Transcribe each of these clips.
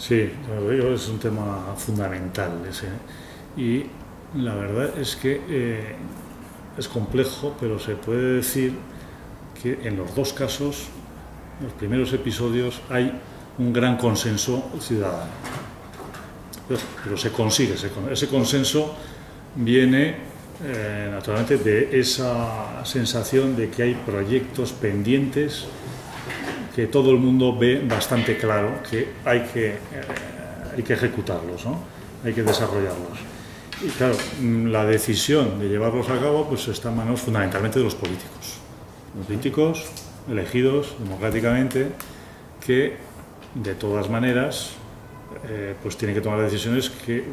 Sí, lo digo, es un tema fundamental ese. Y la verdad es que es complejo, pero se puede decir que en los dos casos, los primeros episodios, hay un gran consenso ciudadano. Pero se consigue, ese consenso viene naturalmente de esa sensación de que hay proyectos pendientes que todo el mundo ve bastante claro que hay que ejecutarlos, ¿no? Hay que desarrollarlos. Y claro, la decisión de llevarlos a cabo pues está en manos fundamentalmente de los políticos. Los políticos elegidos democráticamente que de todas maneras pues tienen que tomar decisiones que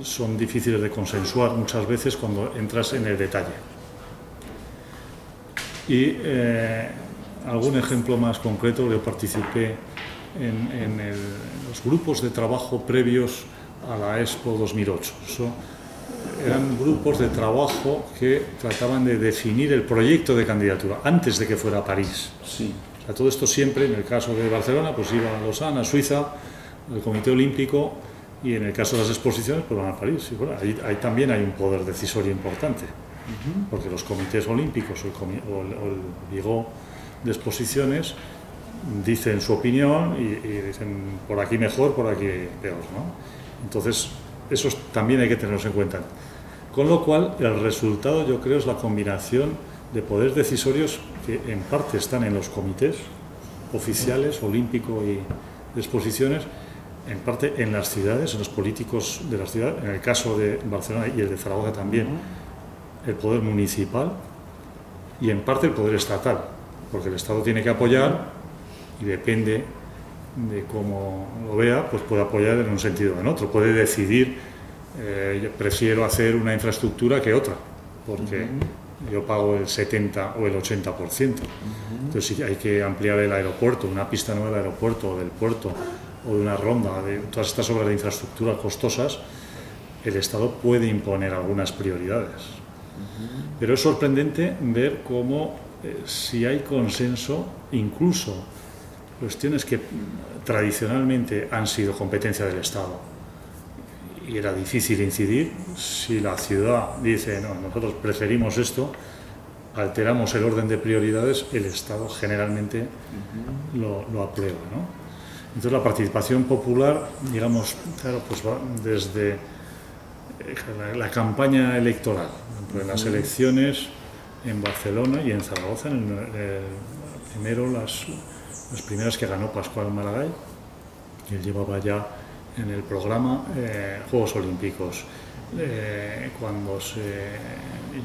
son difíciles de consensuar muchas veces cuando entras en el detalle. Y algún ejemplo más concreto, yo participé en los grupos de trabajo previos a la Expo 2008. Eran grupos de trabajo que trataban de definir el proyecto de candidatura antes de que fuera a París. Sí. O sea, todo esto siempre, en el caso de Barcelona, pues iba a Lausanne, a Suiza, al Comité Olímpico, y en el caso de las exposiciones, pues van a París. Y bueno, ahí también hay un poder decisorio importante, porque los comités olímpicos o el Bigot de exposiciones dicen su opinión y dicen por aquí mejor, por aquí peor, ¿no? Entonces, eso también hay que tenerlos en cuenta. Con lo cual, el resultado, yo creo, es la combinación de poderes decisorios que en parte están en los comités oficiales, olímpico y de exposiciones, en parte en las ciudades, en los políticos de las ciudades, en el caso de Barcelona y el de Zaragoza también, el poder municipal y en parte el poder estatal, porque el Estado tiene que apoyar y depende de cómo lo vea, pues puede apoyar en un sentido o en otro, puede decidir, yo prefiero hacer una infraestructura que otra, porque yo pago el 70 o el 80%. Entonces, si hay que ampliar el aeropuerto, una pista nueva del aeropuerto o del puerto o de una ronda, de todas estas obras de infraestructura costosas, el Estado puede imponer algunas prioridades. Pero es sorprendente ver cómo, si hay consenso, incluso cuestiones que tradicionalmente han sido competencia del Estado y era difícil incidir, si la ciudad dice, no, nosotros preferimos esto, alteramos el orden de prioridades, el Estado generalmente lo aprueba, ¿no? Entonces la participación popular, digamos, claro, pues va desde la campaña electoral, en las elecciones en Barcelona y en Zaragoza, primero las primeras que ganó Pascual Maragall, que él llevaba ya en el programa Juegos Olímpicos. Cuando se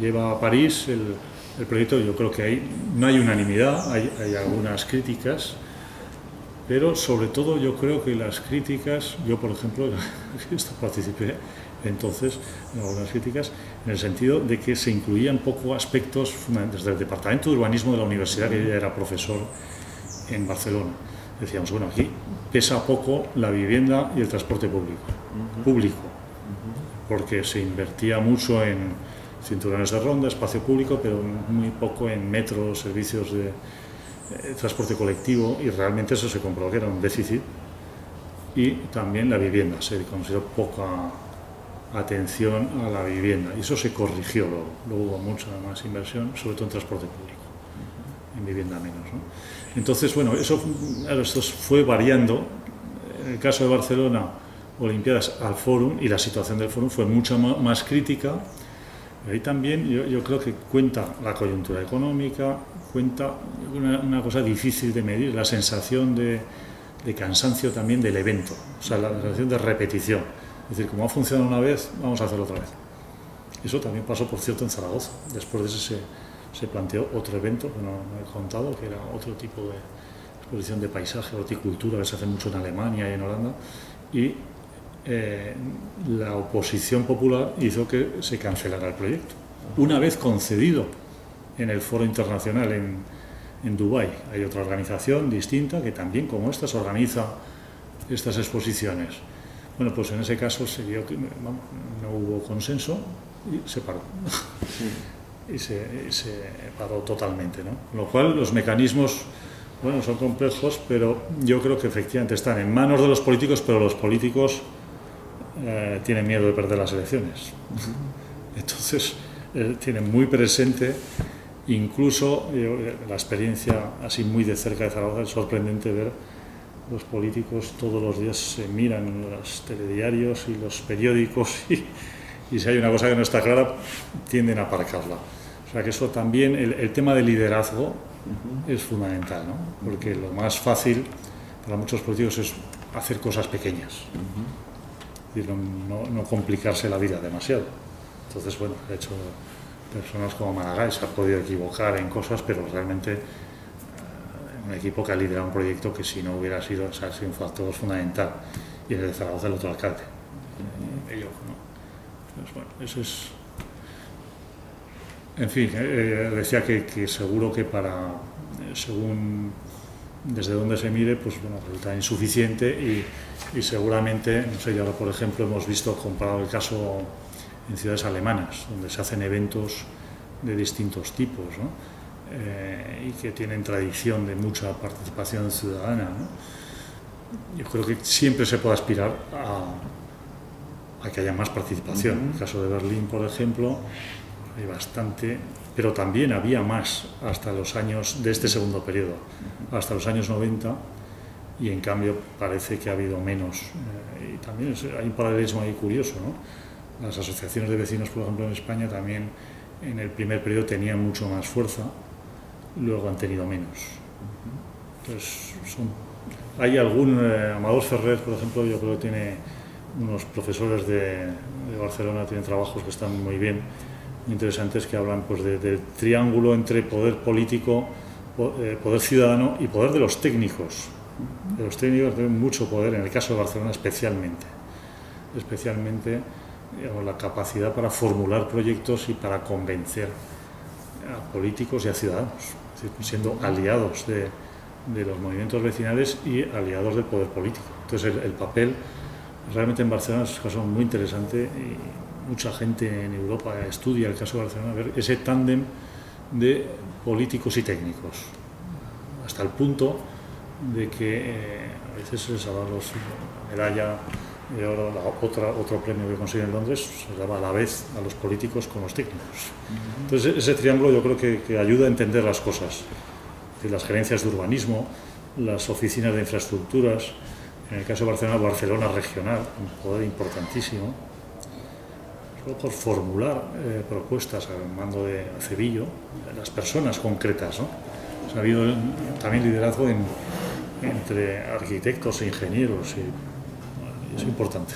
lleva a París el proyecto, yo creo que no hay unanimidad, hay algunas críticas, pero sobre todo yo creo que las críticas, yo por ejemplo participé entonces en algunas críticas, en el sentido de que se incluían poco aspectos fundamentales del Departamento de Urbanismo de la Universidad, que yo ya era profesor en Barcelona. Decíamos, bueno, aquí pesa poco la vivienda y el transporte público, porque se invertía mucho en cinturones de ronda, espacio público, pero muy poco en metros, servicios de transporte colectivo, y realmente eso se comprobó que era un déficit. Y también la vivienda, se consideró poca atención a la vivienda, y eso se corrigió luego hubo mucha más inversión, sobre todo en transporte público, en vivienda menos, ¿no? Entonces, bueno, esto fue variando. En el caso de Barcelona, Olimpiadas al Fórum, y la situación del Fórum fue mucho más crítica. Ahí también yo creo que cuenta la coyuntura económica, cuenta una cosa difícil de medir, la sensación de cansancio también del evento, o sea, la sensación de repetición. Es decir, como ha funcionado una vez, vamos a hacerlo otra vez. Eso también pasó, por cierto, en Zaragoza. Después de ese se planteó otro evento, que no he contado, que era otro tipo de exposición de paisaje, horticultura, que se hace mucho en Alemania y en Holanda, y la oposición popular hizo que se cancelara el proyecto. Una vez concedido en el Foro Internacional en Dubái, hay otra organización distinta que también, como esta, se organiza estas exposiciones. Bueno, pues en ese caso se vio que no hubo consenso y se paró. Sí. Y se paró totalmente, ¿no? Con lo cual los mecanismos Bueno, son complejos, pero yo creo que efectivamente están en manos de los políticos, pero los políticos tienen miedo de perder las elecciones. Entonces, tienen muy presente, incluso la experiencia así muy de cerca de Zaragoza, es sorprendente ver los políticos todos los días se miran los telediarios y los periódicos y si hay una cosa que no está clara, tienden a aparcarla. O sea que eso también, el tema del liderazgo es fundamental, ¿no? Porque lo más fácil para muchos políticos es hacer cosas pequeñas, es decir, no complicarse la vida demasiado. Entonces, bueno, de hecho, personas como Maragall se ha podido equivocar en cosas, pero realmente un equipo que ha liderado un proyecto que si no hubiera sido, o sea, ha sido un factor fundamental, y en el de Zaragoza el otro alcalde. Ello, ¿no? Entonces, bueno, eso es... En fin, decía que seguro que según desde donde se mire, pues bueno, resulta insuficiente y seguramente, no sé, y ahora por ejemplo hemos visto, comparado el caso en ciudades alemanas, donde se hacen eventos de distintos tipos, ¿no? Y que tienen tradición de mucha participación ciudadana, ¿no? Yo creo que siempre se puede aspirar a que haya más participación. En el caso de Berlín, por ejemplo, hay bastante, pero también había más hasta los años de este segundo periodo, hasta los años 90, y en cambio parece que ha habido menos. Y también hay un paralelismo ahí curioso, ¿no? Las asociaciones de vecinos, por ejemplo, en España también en el primer periodo tenían mucho más fuerza, luego han tenido menos. Entonces, hay algún, Amador Ferrer, por ejemplo, yo creo que tiene unos profesores de Barcelona, tienen trabajos que están muy bien, muy interesantes, que hablan pues del triángulo entre poder político, poder ciudadano y poder de los técnicos. De los técnicos tienen mucho poder, en el caso de Barcelona especialmente, digamos, la capacidad para formular proyectos y para convencer a políticos y a ciudadanos, es decir, siendo aliados de los movimientos vecinales y aliados del poder político. Entonces el papel realmente en Barcelona es un caso muy interesante y mucha gente en Europa estudia el caso de Barcelona, ver ese tándem de políticos y técnicos, hasta el punto de que a veces se les ha dado medalla de oro, otro premio que consiguen en Londres, se daba a la vez a los políticos con los técnicos. Entonces ese triángulo yo creo que ayuda a entender las cosas, las gerencias de urbanismo, las oficinas de infraestructuras, en el caso de Barcelona, Barcelona regional, un poder importantísimo, por formular propuestas al mando de Acevillo, las personas concretas, ¿no? Ha habido también liderazgo entre arquitectos e ingenieros, y es importante.